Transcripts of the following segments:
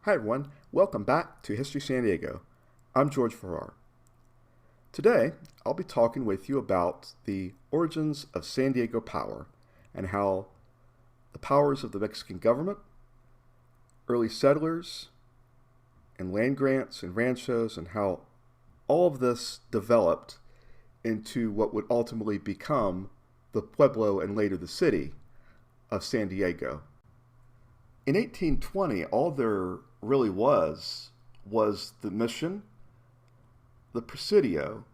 Hi everyone, welcome back to History San Diego. I'm George Farrar. Today, I'll be talking with you about the origins of San Diego power and how the powers of the Mexican government, early settlers, and land grants and ranchos, and how all of this developed into what would ultimately become the pueblo and later the city of San Diego. In 1820, all there really was the mission, the Presidio,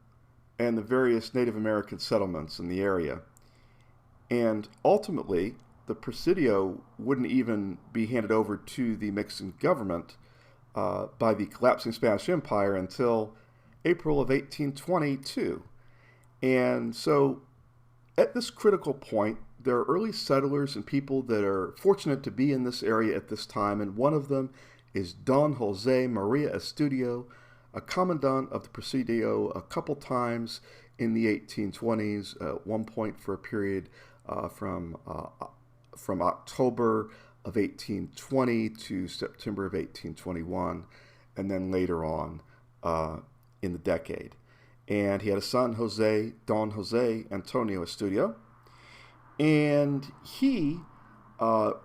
and the various Native American settlements in the area. And ultimately, the Presidio wouldn't even be handed over to the Mexican government by the collapsing Spanish Empire until April of 1822. And so at this critical point, there are early settlers and people that are fortunate to be in this area at this time, and one of them is Don Jose Maria Estudio, a commandant of the Presidio a couple times in the 1820s, at one point for a period from October of 1820 to September of 1821, and then later on in the decade. And he had a son, Don Jose Antonio Estudio, and he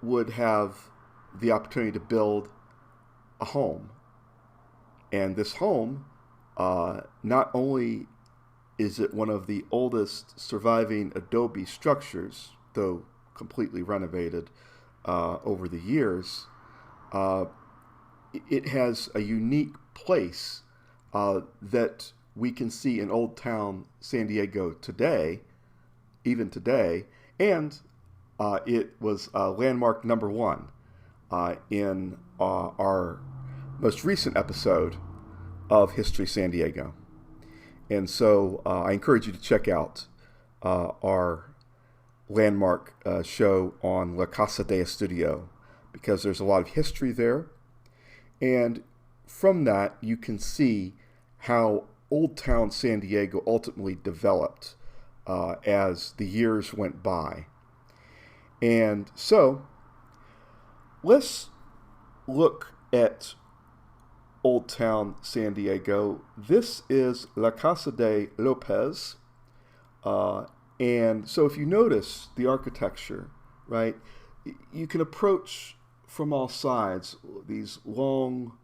would have the opportunity to build a home. And this home, not only is it one of the oldest surviving adobe structures, though completely renovated over the years, it has a unique place that we can see in Old Town San Diego today, even today, and it was landmark number one in our most recent episode of History San Diego. And so I encourage you to check out our landmark show on La Casa de Estudio, because there's a lot of history there. And from that, you can see how Old Town San Diego ultimately developed as the years went by. And so let's look at Old Town San Diego. This is La Casa de Lopez. And so if you notice the architecture, right, you can approach from all sides these long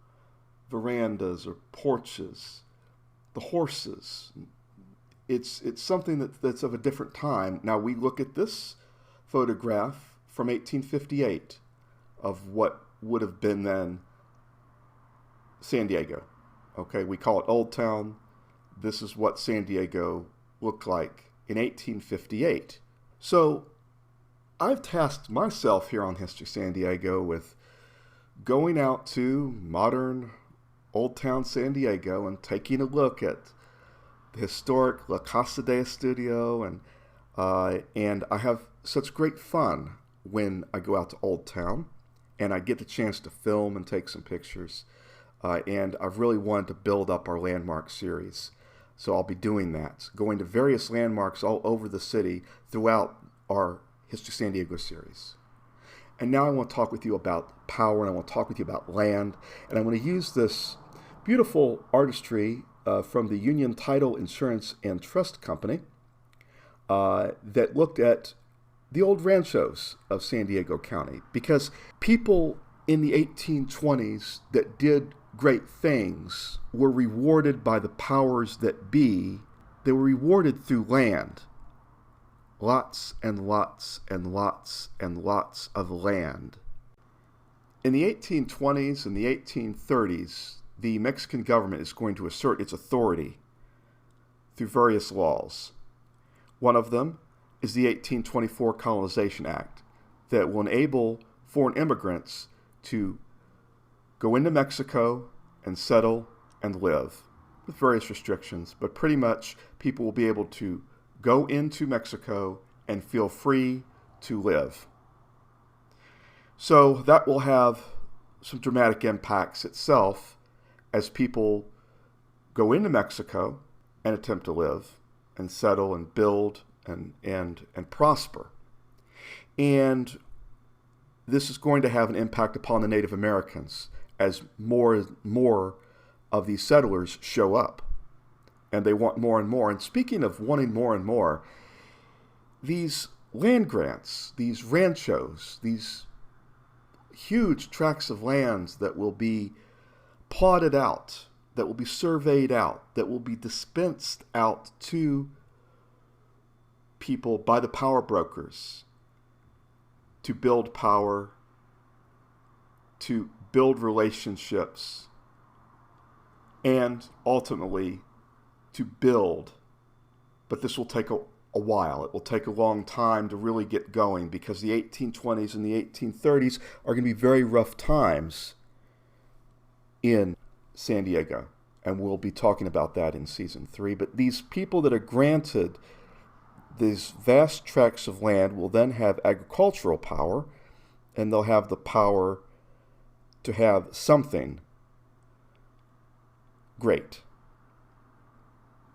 verandas or porches, the horses. It's something that's of a different time. Now we look at this photograph from 1858 of what would have been then San Diego. Okay, we call it Old Town. This is what San Diego looked like in 1858. So I've tasked myself here on History San Diego with going out to modern Old Town San Diego and taking a look at the historic La Casa de Estudio, and I have such great fun when I go out to Old Town and I get the chance to film and take some pictures. And I've really wanted to build up our landmark series. So I'll be doing that, going to various landmarks all over the city throughout our History San Diego series. And now I want to talk with you about power, and I want to talk with you about land, and I want to use this beautiful artistry from the Union Title Insurance and Trust Company that looked at the old ranchos of San Diego County, because people in the 1820s that did great things were rewarded by the powers that be. They were rewarded through land. Lots and lots and lots and lots of land. In the 1820s and the 1830s, the Mexican government is going to assert its authority through various laws. One of them is the 1824 Colonization Act that will enable foreign immigrants to go into Mexico and settle and live, with various restrictions, but pretty much people will be able to go into Mexico and feel free to live. So that will have some dramatic impacts itself as people go into Mexico and attempt to live and settle and build and prosper. And this is going to have an impact upon the Native Americans as more and more of these settlers show up, and they want more and more. And speaking of wanting more and more, these land grants, these ranchos, these huge tracts of lands that will be plotted out, that will be surveyed out, that will be dispensed out to people by the power brokers to build power, to build relationships, and ultimately to build. But this will take a while. It will take a long time to really get going, because the 1820s and the 1830s are going to be very rough times in San Diego. And we'll be talking about that in season 3. But these people that are granted these vast tracts of land will then have agricultural power, and they'll have the power to have something great.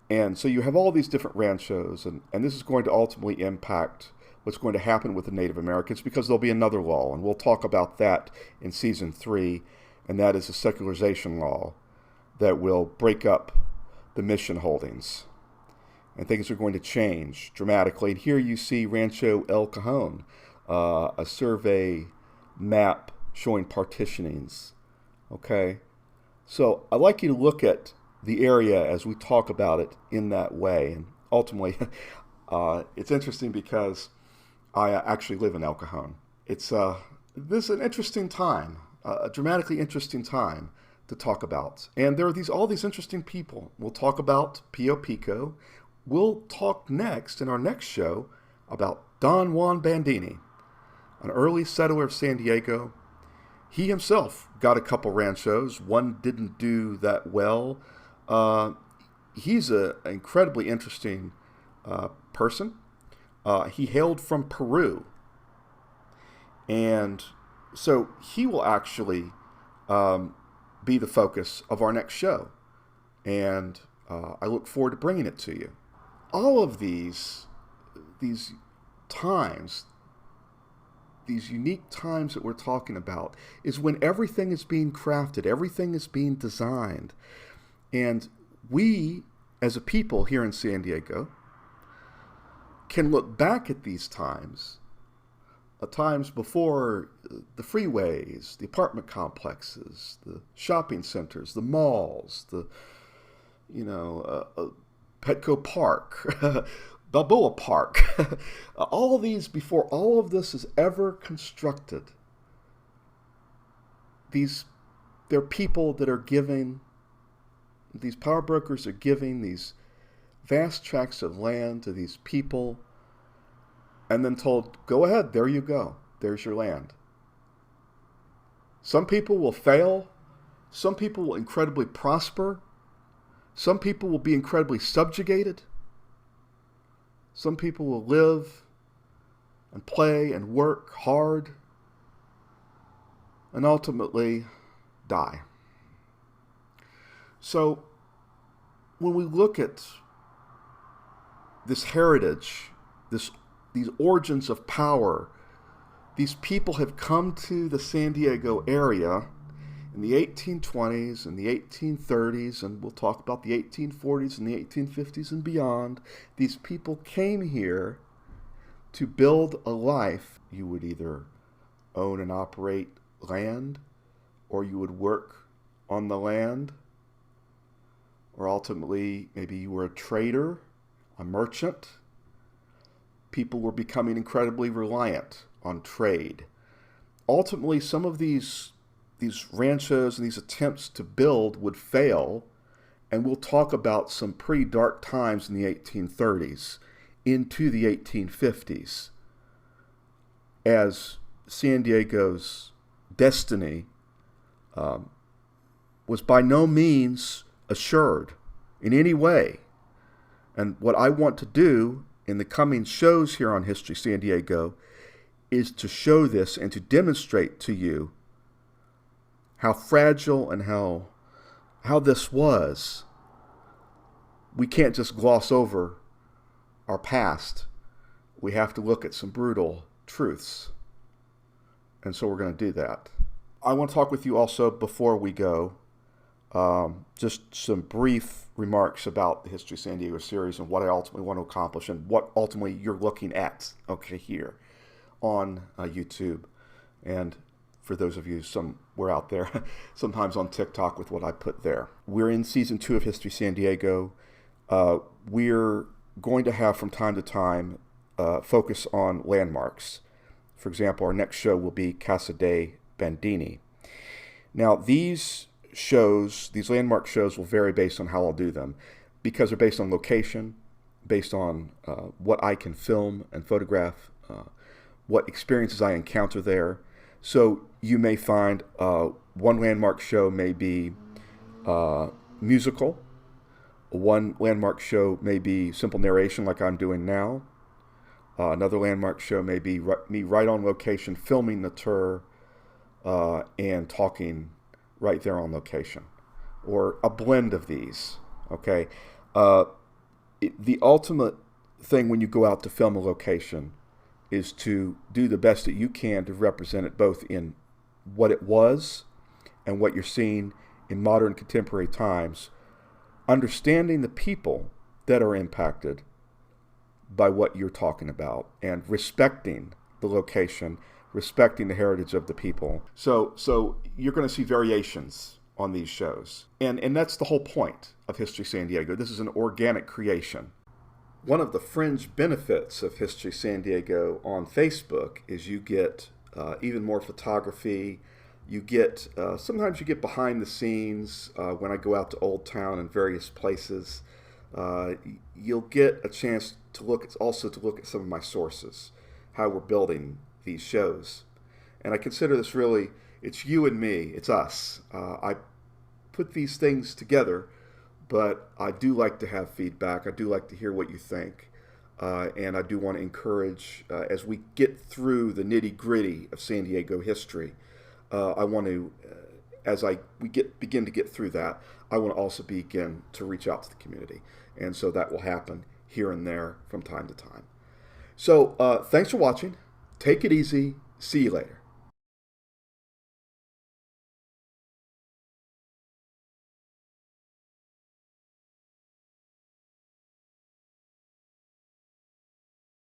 And so you have all these different ranchos, and this is going to ultimately impact what's going to happen with the Native Americans, because there'll be another law, and we'll talk about that in season 3, and that is the secularization law that will break up the mission holdings. And things are going to change dramatically. And here you see Rancho El Cajon, a survey map showing partitionings. Okay? So I'd like you to look at the area as we talk about it in that way. And ultimately, it's interesting because I actually live in El Cajon. This is an interesting time, a dramatically interesting time to talk about. And there are all these interesting people. We'll talk about Pio Pico. We'll talk next in our next show about Don Juan Bandini, an early settler of San Diego. He himself got a couple ranchos. One didn't do that well. He's an incredibly interesting person. He hailed from Peru. And so he will actually be the focus of our next show. And I look forward to bringing it to you. All of these times, these unique times that we're talking about, is when everything is being crafted, everything is being designed. And we, as a people here in San Diego, can look back at these times before the freeways, the apartment complexes, the shopping centers, the malls, Petco Park, Balboa Park, all of these, before all of this is ever constructed, they're people that are giving, these power brokers are giving these vast tracts of land to these people, and then told, go ahead, there you go, there's your land. Some people will fail, some people will incredibly prosper, some people will be incredibly subjugated. Some people will live and play and work hard and ultimately die. So when we look at this heritage, these origins of power, these people have come to the San Diego area in the 1820s and the 1830s, and we'll talk about the 1840s and the 1850s and beyond. These people came here to build a life. You would either own and operate land, or you would work on the land, or ultimately maybe you were a trader, a merchant. People were becoming incredibly reliant on trade. Ultimately, some of these ranchos and these attempts to build would fail, and we'll talk about some pretty dark times in the 1830s into the 1850s as San Diego's destiny was by no means assured in any way. And what I want to do in the coming shows here on History San Diego is to show this and to demonstrate to you how fragile and how this was. We can't just gloss over our past. We have to look at some brutal truths. And so we're going to do that. I want to talk with you also before we go. Just some brief remarks about the History of San Diego series and what I ultimately want to accomplish and what ultimately you're looking at, okay, here on YouTube. And for those of you somewhere out there, sometimes on TikTok with what I put there. We're in season 2 of History San Diego. We're going to have from time to time focus on landmarks. For example, our next show will be Casa de Bandini. Now, these landmark shows will vary based on how I'll do them because they're based on location, based on what I can film and photograph, what experiences I encounter there. So you may find one landmark show may be musical, one landmark show may be simple narration like I'm doing now. Another landmark show may be me right on location filming the tour and talking right there on location, or a blend of these, okay? The ultimate thing when you go out to film a location is to do the best that you can to represent it both in what it was and what you're seeing in modern contemporary times, understanding the people that are impacted by what you're talking about and respecting the location, respecting the heritage of the people. So you're going to see variations on these shows. And that's the whole point of History San Diego. This is an organic creation. One of the fringe benefits of History San Diego on Facebook is you get even more photography. You get, sometimes you get behind the scenes when I go out to Old Town and various places. You'll get a chance to look at some of my sources, how we're building these shows. And I consider this really, it's you and me, it's us. I put these things together, but I do like to have feedback. I do like to hear what you think. And I do want to encourage, as we get through the nitty-gritty of San Diego history, I want to, begin to get through that, I want to also begin to reach out to the community. And so that will happen here and there from time to time. So thanks for watching. Take it easy. See you later.